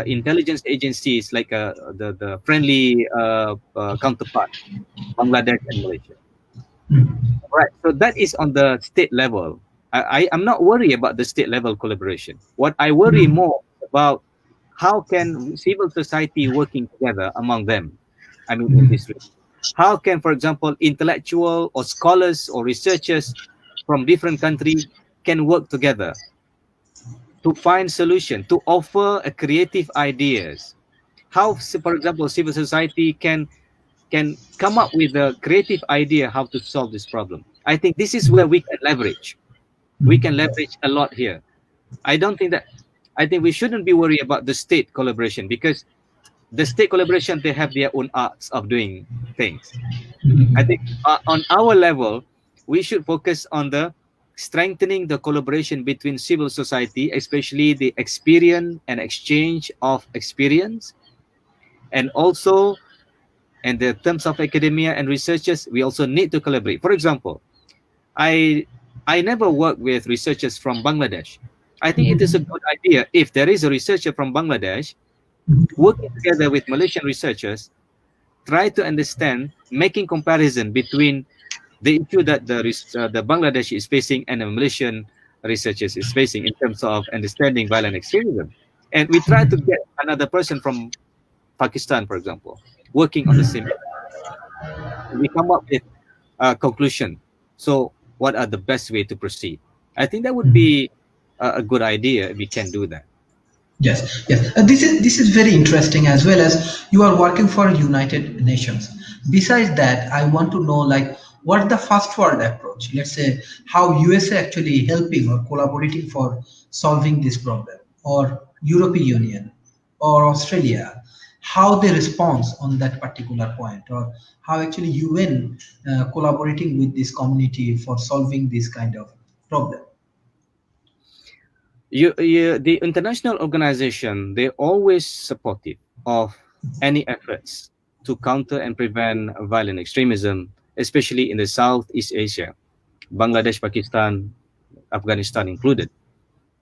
intelligence agencies like the friendly counterpart, Bangladesh and Malaysia. Right. So that is on the state level. I'm not worried about the state level collaboration. What I worry more about, how can civil society working together among them? I mean, in this region. How can, for example, intellectual or scholars or researchers from different countries can work together to find solution, to offer a creative ideas? How, for example, civil society can come up with a creative idea how to solve this problem. I think this is where we can leverage. We can leverage a lot here. I don't think that, I think we shouldn't be worried about the state collaboration, because the state collaboration, they have their own arts of doing things. I think on our level, we should focus on the strengthening the collaboration between civil society, especially the experience and exchange of experience, and also in the terms of academia and researchers, we also need to collaborate. For example, I never work with researchers from Bangladesh. I think it is a good idea if there is a researcher from Bangladesh working together with Malaysian researchers, try to understand, making comparison between the issue that the Bangladesh is facing and the Malaysian researchers is facing in terms of understanding violent extremism. And we try to get another person from Pakistan, for example, working on the same. We come up with a conclusion. So what are the best way to proceed. I think that would be a good idea if we can do that. Yes, yes. This is very interesting, as well as you are working for United Nations. Besides that, I want to know, like, what the first world approach. Let's say how USA actually helping or collaborating for solving this problem, or European Union, or Australia, how they respond on that particular point, or how actually UN collaborating with this community for solving this kind of problem. The international organization, they're always supportive of any efforts to counter and prevent violent extremism, especially in the Southeast Asia, Bangladesh, Pakistan, Afghanistan included,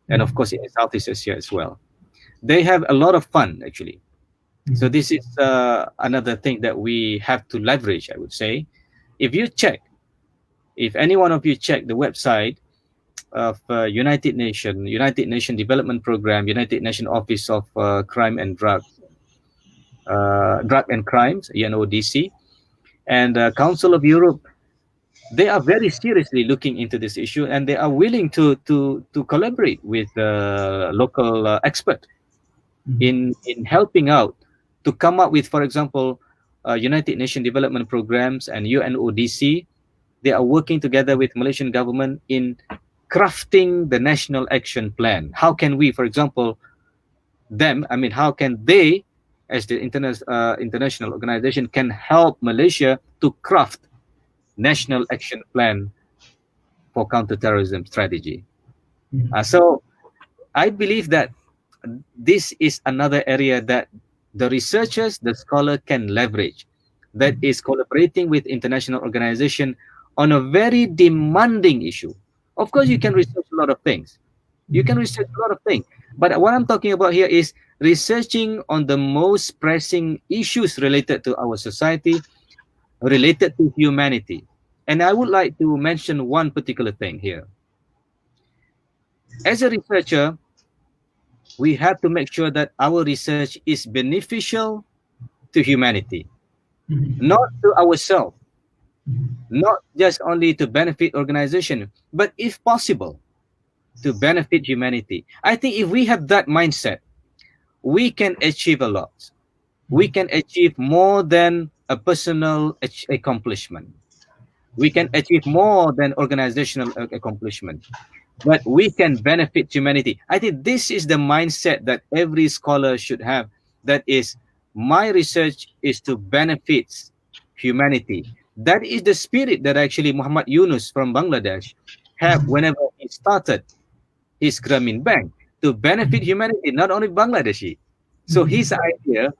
and of course in Southeast Asia as well. They have a lot of fun actually. So this is another thing that we have to leverage, I would say. If you check, if any one of you check the website of United Nation Development Program, United Nation Office of Crime and Drug and Crimes, UNODC, and Council of Europe, they are very seriously looking into this issue, and they are willing to collaborate with local expert in helping out to come up with, for example, United Nation Development Programs and UNODC. They are working together with Malaysian government in crafting the national action plan. How can we, for example, how can they, as the international organization, can help Malaysia to craft national action plan for counterterrorism strategy? So I believe that this is another area that the researchers, the scholar can leverage, that is collaborating with international organization on a very demanding issue. Of course, you can research a lot of things. You can research a lot of things. But what I'm talking about here is researching on the most pressing issues related to our society, related to humanity. And I would like to mention one particular thing here. As a researcher, we have to make sure that our research is beneficial to humanity, not to ourselves, not just only to benefit organization, but if possible, to benefit humanity. I think if we have that mindset, we can achieve a lot. We can achieve more than a personal accomplishment. We can achieve more than organizational accomplishment, but we can benefit humanity. I think this is the mindset that every scholar should have. That is, my research is to benefit humanity. That is the spirit that actually Muhammad Yunus from Bangladesh had whenever he started his Grameen Bank, to benefit humanity, not only Bangladeshi. So his idea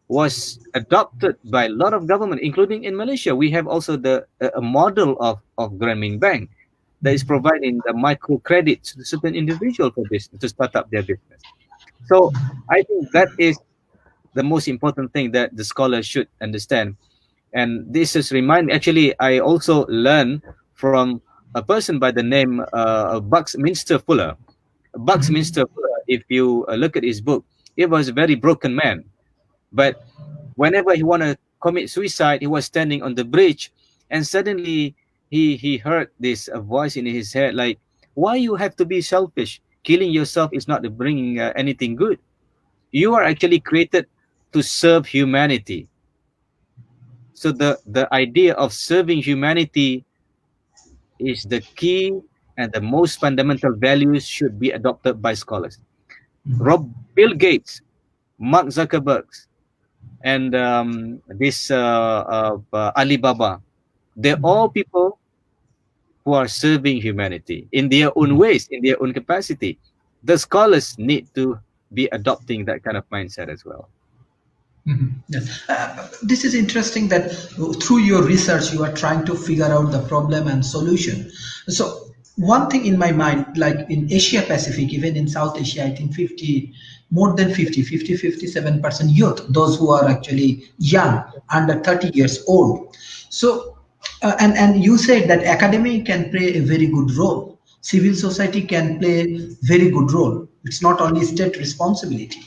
was adopted by a lot of government, including in Malaysia. We have also a model of Grameen Bank that is providing the microcredit to certain individual for business to start up their business. So I think that is the most important thing that the scholar should understand. And this is actually, I also learned from a person by the name Buckminster Fuller. Buckminster Fuller, if you look at his book, he was a very broken man. But whenever he wanted to commit suicide, he was standing on the bridge, and suddenly he heard this voice in his head, like, why you have to be selfish? Killing yourself is not bringing anything good. You are actually created to serve humanity. So the idea of serving humanity is the key, and the most fundamental values should be adopted by scholars. Bill Gates, Mark Zuckerberg, and this Alibaba, they're all people who are serving humanity in their own ways, in their own capacity. The scholars need to be adopting that kind of mindset as well. Yes. This is interesting that through your research you are trying to figure out the problem and solution. So one thing in my mind, like in Asia Pacific, even in South Asia, I think 50, more than 57% youth, those who are actually young, under 30 years old. So, and you said that academy can play a very good role. Civil society can play very good role. It's not only state responsibility.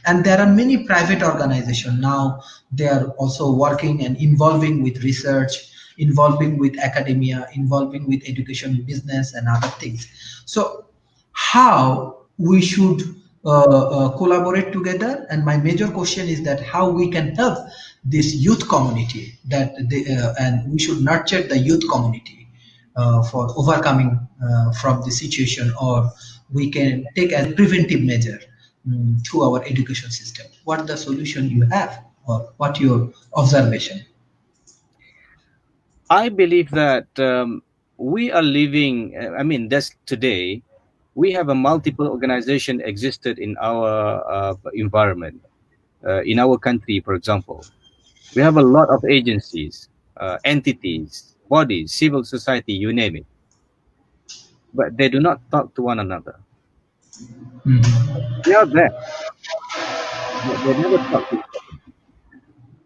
And there are many private organizations now, they are also working and involving with research involving with academia, involving with education, business, and other things. So how we should collaborate together, and my major question is that how we can help this youth community, that and we should nurture the youth community for overcoming from the situation, or we can take as preventive measure through our education system. What the solution you have, or what your observation? I believe that we are living. I mean, that's today. We have a multiple organization existed in our environment, in our country. For example, we have a lot of agencies, entities, bodies, civil society, you name it, but they do not talk to one another. Mhm. They are there, but they never talk to each other.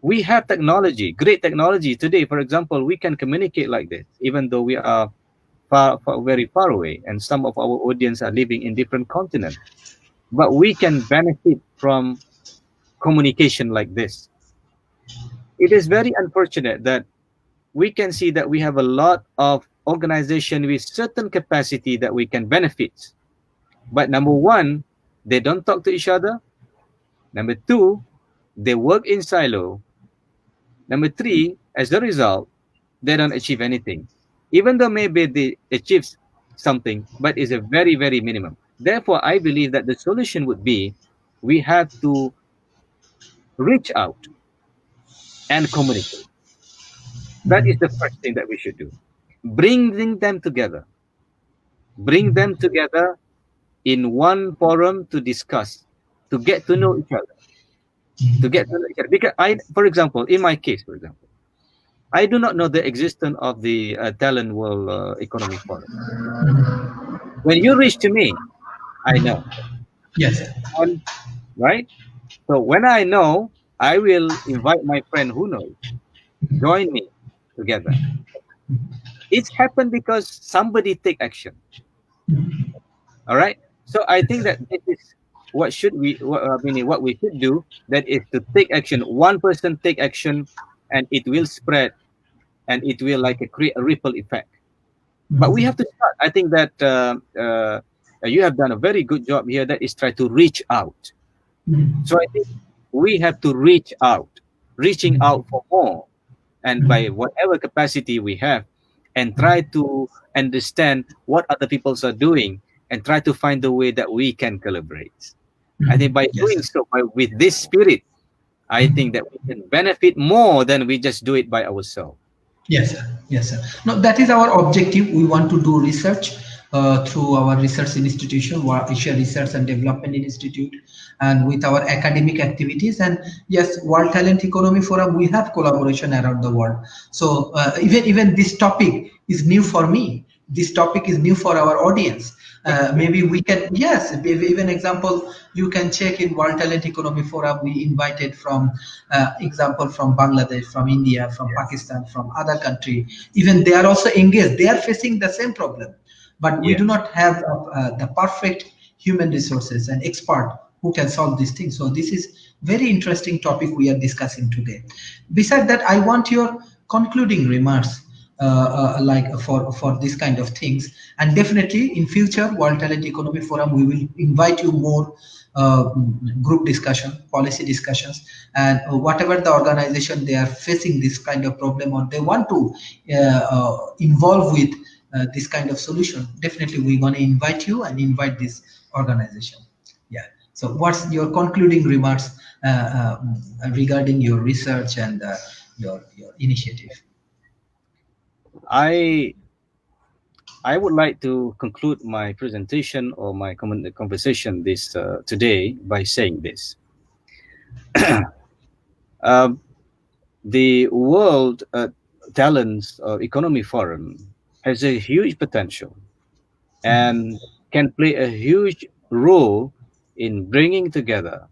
We have technology, great technology today. For example, we can communicate like this, even though we are very far away, and some of our audience are living in different continents. But we can benefit from communication like this. It is very unfortunate that we can see that we have a lot of organization with certain capacity that we can benefit. But number one, they don't talk to each other. Number two, they work in silo. Number three, as a result, they don't achieve anything. Even though maybe they achieve something, but it's a very, very minimum. Therefore, I believe that the solution would be we have to reach out and communicate. That is the first thing that we should do. Bringing them together. Bring them together in one forum to discuss, to get to know each other, to get to know each other. Because for example, in my case, for example, I do not know the existence of the Talent World Economic Forum. When you reach to me, I know, Yes. and right. So when I know, I will invite my friend who knows, join me together. It's happened because somebody take action. All right. So I think that this is what should we, meaning what we should do. That is to take action. One person take action, and it will spread, and it will like create a ripple effect. But we have to start. I think that you have done a very good job here. That is try to reach out. So I think we have to reach out, reaching out for more, and by whatever capacity we have, and try to understand what other peoples are doing, and try to find a way that we can collaborate. I think by Yes, doing sir. so, with this spirit, I think that we can benefit more than we just do it by ourselves. Yes, sir. Yes, sir. No, that is our objective. We want to do research through our research institution, Asia Research and Development Institute, and with our academic activities. And yes, World Talent Economy Forum, we have collaboration around the world. So even this topic is new for me. This topic is new for our audience. Maybe we can, yes, even example, you can check in World Talent Economy Forum. We invited from example from Bangladesh, from India, from Yes. Pakistan, from other country. Even they are also engaged. They are facing the same problem, but we do Yes. not have the perfect human resources and expert who can solve these things. So this is very interesting topic we are discussing today. Beside that, I want your concluding remarks, like for this kind of things. And definitely in future World Talent Economy Forum, we will invite you more group discussion, policy discussions, and whatever the organization they are facing this kind of problem, or they want to involve with this kind of solution, definitely we're going to invite you and invite this organization. Yeah. So what's your concluding remarks regarding your research and your initiative? I I would like to conclude my presentation or my conversation this today by saying this. Um, the World Talents Economy Forum has a huge potential and can play a huge role in bringing together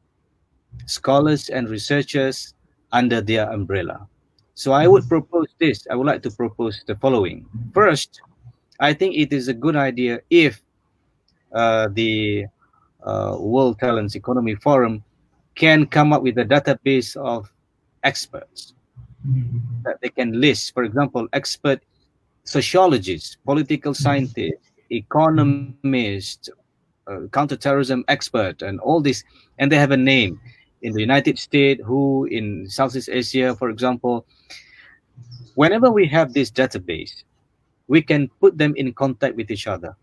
scholars and researchers under their umbrella. So I would propose this. I would like to propose the following. First, I think it is a good idea if the World Talents Economy Forum can come up with a database of experts that they can list, for example, expert sociologists, political scientists, economists, counterterrorism expert, and all this, and they have a name in the United States, who in Southeast Asia, for example. Whenever we have this database, we can put them in contact with each other,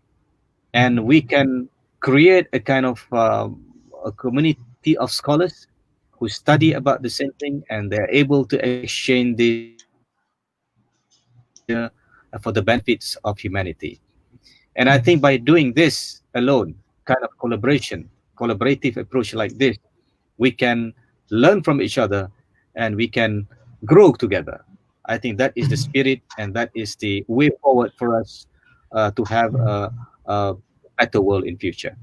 and we can create a kind of a community of scholars who study about the same thing, and they're able to exchange this idea for the benefits of humanity. And I think by doing this alone, kind of collaborative approach like this, we can learn from each other, and we can grow together. I think that is the spirit, and that is the way forward for us to have a better world in future.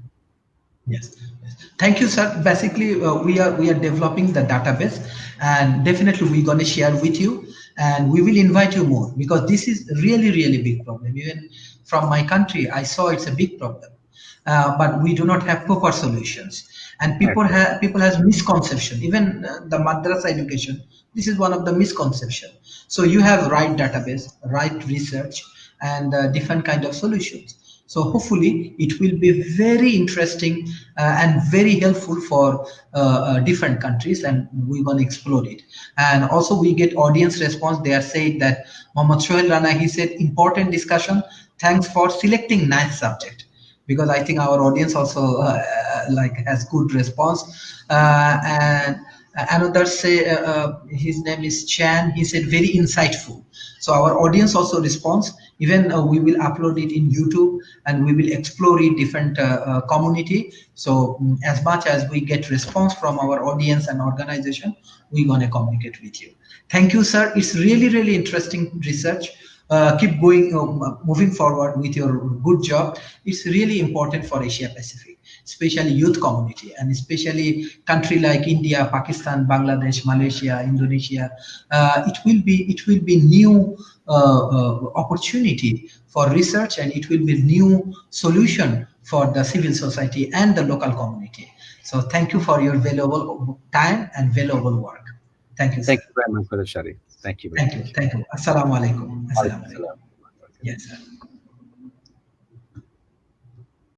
Yes. Yes. Thank you, sir. Basically, we are developing the database, and definitely we're going to share with you, and we will invite you more because this is really really big problem. Even from my country, I saw it's a big problem, but we do not have proper solutions, and people has misconception. Even the madrasa education, this is one of the misconception. So you have right database, right research, and different kind of solutions. So hopefully it will be very interesting and very helpful for different countries, and we're going to explore it. And also we get audience response. They are saying that Mohammad Shoail Rana, he said, important discussion. Thanks for selecting nice subject, because I think our audience also like has good response. And another say his name is Chan. He said very insightful. So our audience also responds. Even we will upload it in YouTube, and we will explore it different community. So as much as we get response from our audience and organization, we're gonna communicate with you. Thank you, sir. It's really really interesting research. Keep going, moving forward with your good job. It's really important for Asia Pacific, especially youth community, and especially country like India, Pakistan, Bangladesh, Malaysia, Indonesia. It will be new opportunity for research, and it will be new solution for the civil society and the local community. So thank you for your valuable time and valuable work. Thank you, sir. Thank you very much for the Sharif. Thank you very Thank you. much. Thank you. Assalamu alaikum. Assalamu Alaikum alaikum. salam. Yes, sir.